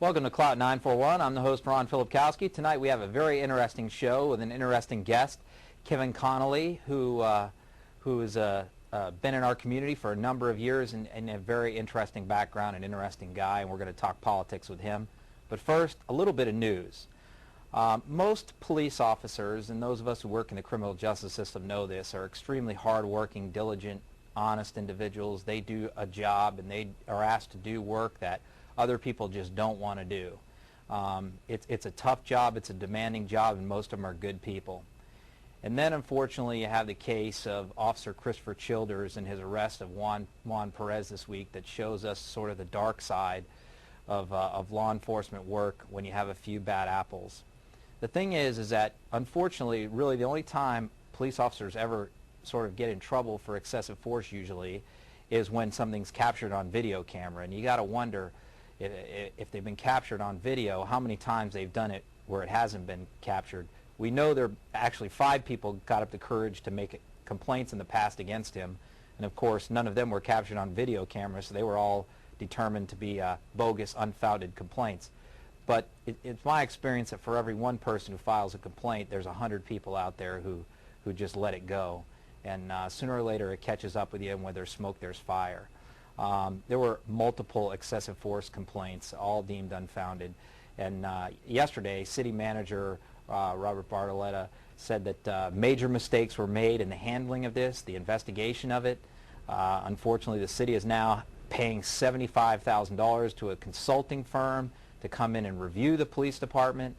Welcome to Clout 941. I'm the host, Ron Filipkowski. Tonight we have a very interesting show with an interesting guest, Kevin Connelly, who has been in our community for a number of years and a very interesting background, an interesting guy, and we're going to talk politics with him. But first, a little bit of news. Most police officers, and those of us who work in the criminal justice system know this, are extremely hard-working, diligent, honest individuals. They do a job and they are asked to do work that other people just don't want to do. It's a tough job, it's a demanding job, and most of them are good people. And then unfortunately you have the case of Officer Christopher Childers and his arrest of Juan Perez this week that shows us sort of the dark side of law enforcement work when you have a few bad apples. The thing is that unfortunately really the only time police officers ever sort of get in trouble for excessive force usually is when something's captured on video camera, and you got to wonder if they've been captured on video, how many times they've done it where it hasn't been captured. We know there actually 5 people got up the courage to make complaints in the past against him, and of course none of them were captured on video camera, so they were all determined to be bogus, unfounded complaints. But it's my experience that for every one person who files a complaint, there's 100 people out there who just let it go, and sooner or later it catches up with you, and where there's smoke there's fire. There were multiple excessive force complaints, all deemed unfounded. And yesterday, City Manager Robert Bartoletta said that major mistakes were made in the handling of this, the investigation of it. Unfortunately, the city is now paying $75,000 to a consulting firm to come in and review the police department.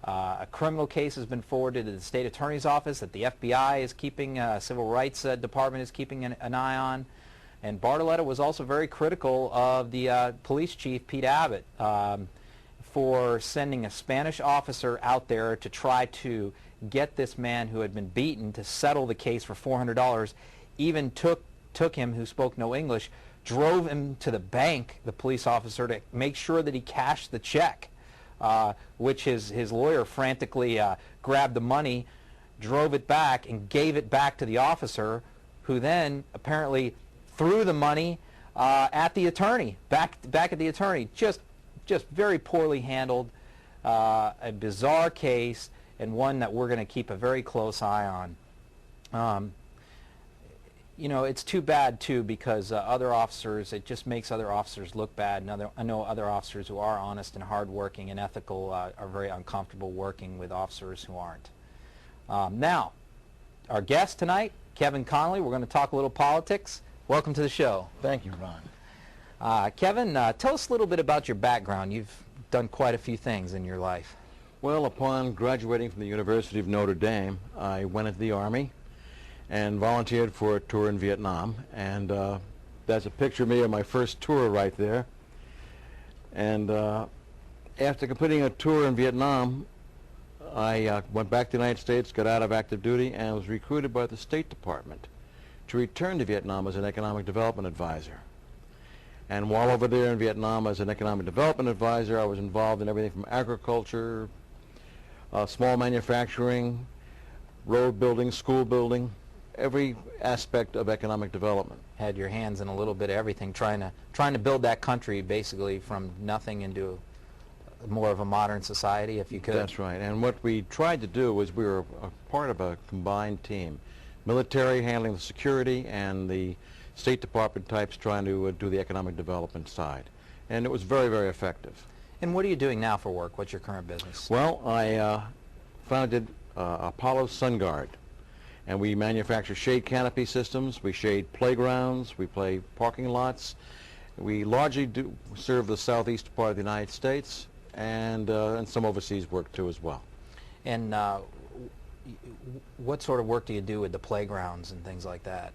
A criminal case has been forwarded to the state attorney's office that the FBI is keeping, civil rights department is keeping an eye on. And Bartoletta was also very critical of the police chief, Pete Abbott, for sending a Spanish officer out there to try to get this man who had been beaten to settle the case for $400, even took him, who spoke no English, drove him to the bank, the police officer, to make sure that he cashed the check, which his lawyer frantically grabbed the money, drove it back, and gave it back to the officer, who then apparently threw the money at the attorney, back at the attorney. Just very poorly handled, a bizarre case, and one that we're going to keep a very close eye on. You know, it's too bad too, because other officers, it just makes other officers look bad, and I know other officers who are honest and hardworking and ethical are very uncomfortable working with officers who aren't. Now, our guest tonight, Kevin Connelly. We're going to talk a little politics. Welcome to the show. Thank you, Ron. Kevin, tell us a little bit about your background. You've done quite a few things in your life. Well, upon graduating from the University of Notre Dame, I went into the Army and volunteered for a tour in Vietnam. And that's a picture of me on my first tour right there. And after completing a tour in Vietnam, I went back to the United States, got out of active duty, and was recruited by the State Department to return to Vietnam as an economic development advisor. And while over there in Vietnam as an economic development advisor, I was involved in everything from agriculture, small manufacturing, road building, school building, every aspect of economic development. Had your hands in a little bit of everything, trying to build that country basically from nothing into more of a modern society, if you could. That's right. And what we tried to do was we were a part of a combined team. Military handling the security, and the State Department types trying to do the economic development side. And it was very, very effective. And what are you doing now for work? What's your current business? Well, I founded Apollo Sungaurd, and we manufacture shade canopy systems. We shade playgrounds. We play parking lots. We largely do serve the southeast part of the United States, and some overseas work too as well. And what sort of work do you do with the playgrounds and things like that?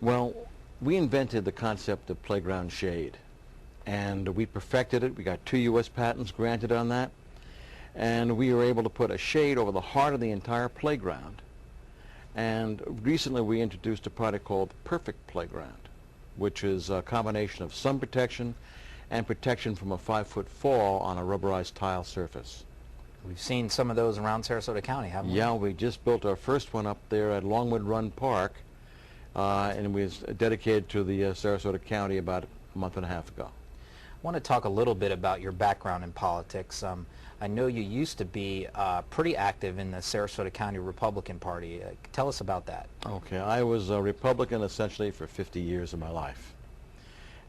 Well, we invented the concept of playground shade, and we perfected it. We got 2 U.S. patents granted on that, and we were able to put a shade over the heart of the entire playground. And recently we introduced a product called the Perfect Playground, which is a combination of sun protection and protection from a 5-foot fall on a rubberized tile surface. We've seen some of those around Sarasota County, haven't we? Yeah, we just built our first one up there at Longwood Run Park, and it was dedicated to the Sarasota County about a month and a half ago. want to talk a little bit about your background in politics. I know you used to be pretty active in the Sarasota County Republican Party. Tell us about that. Okay, I was a Republican essentially for 50 years of my life.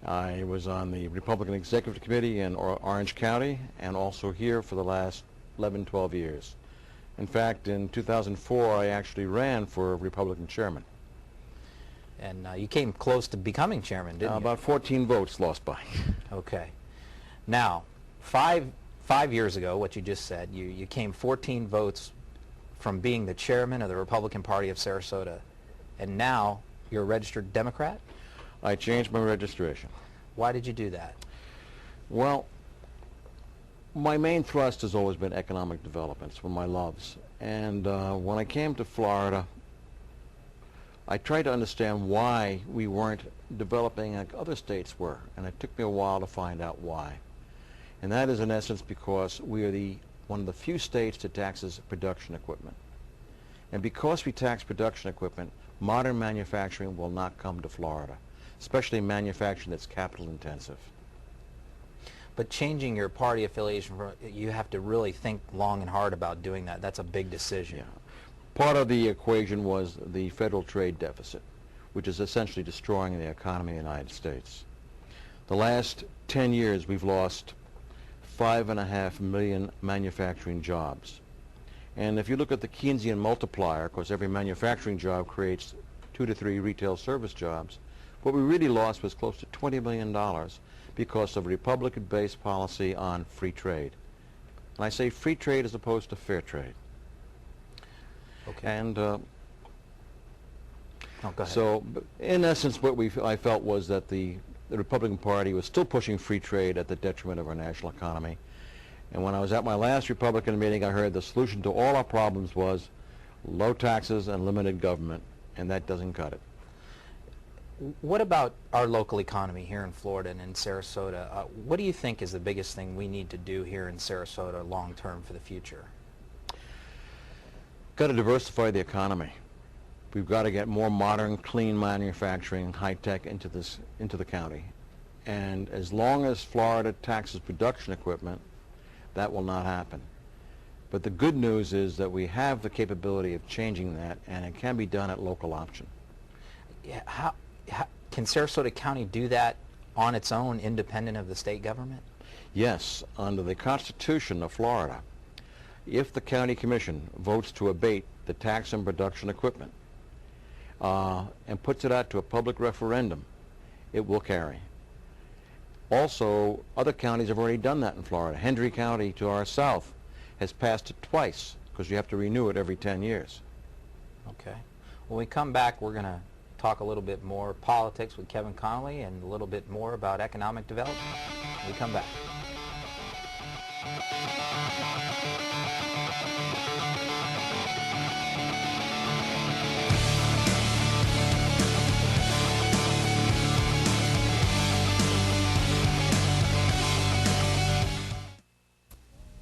I was on the Republican Executive Committee in Orange County and also here for the last 11, 12 years. In fact, in 2004, I actually ran for Republican chairman. And you came close to becoming chairman, didn't you? About 14 votes lost by. Okay. Now, five years ago, what you just said, you came 14 votes from being the chairman of the Republican Party of Sarasota, and now you're a registered Democrat? I changed my registration. Why did you do that? Well, my main thrust has always been economic development. It's one of my loves. And when I came to Florida, I tried to understand why we weren't developing like other states were. And it took me a while to find out why. And that is in essence because we are one of the few states that taxes production equipment. And because we tax production equipment, modern manufacturing will not come to Florida, especially manufacturing that's capital intensive. But changing your party affiliation, you have to really think long and hard about doing that. That's a big decision. Yeah. Part of the equation was the federal trade deficit, which is essentially destroying the economy of the United States. The last 10 years, we've lost 5.5 million manufacturing jobs. And if you look at the Keynesian multiplier, of course, every manufacturing job creates 2 to 3 retail service jobs. What we really lost was close to $20 million because of a Republican-based policy on free trade. And I say free trade as opposed to fair trade. Okay. And oh, go ahead. so, in essence, what I felt was that the Republican Party was still pushing free trade at the detriment of our national economy. And when I was at my last Republican meeting, I heard the solution to all our problems was low taxes and limited government, and that doesn't cut it. What about our local economy here in Florida and in Sarasota? What do you think is the biggest thing we need to do here in Sarasota long term for the future? Got to diversify the economy. We've got to get more modern, clean manufacturing, high tech into the county. And as long as Florida taxes production equipment, that will not happen. But the good news is that we have the capability of changing that, and it can be done at local option. Yeah, how can Sarasota County do that on its own, independent of the state government? Yes, under the Constitution of Florida, if the county commission votes to abate the tax on production equipment and puts it out to a public referendum, it will carry. Also, other counties have already done that in Florida. Hendry County to our south has passed it twice because you have to renew it every 10 years. Okay. When we come back, we're going to talk a little bit more politics with Kevin Connelly and a little bit more about economic development. When we come back.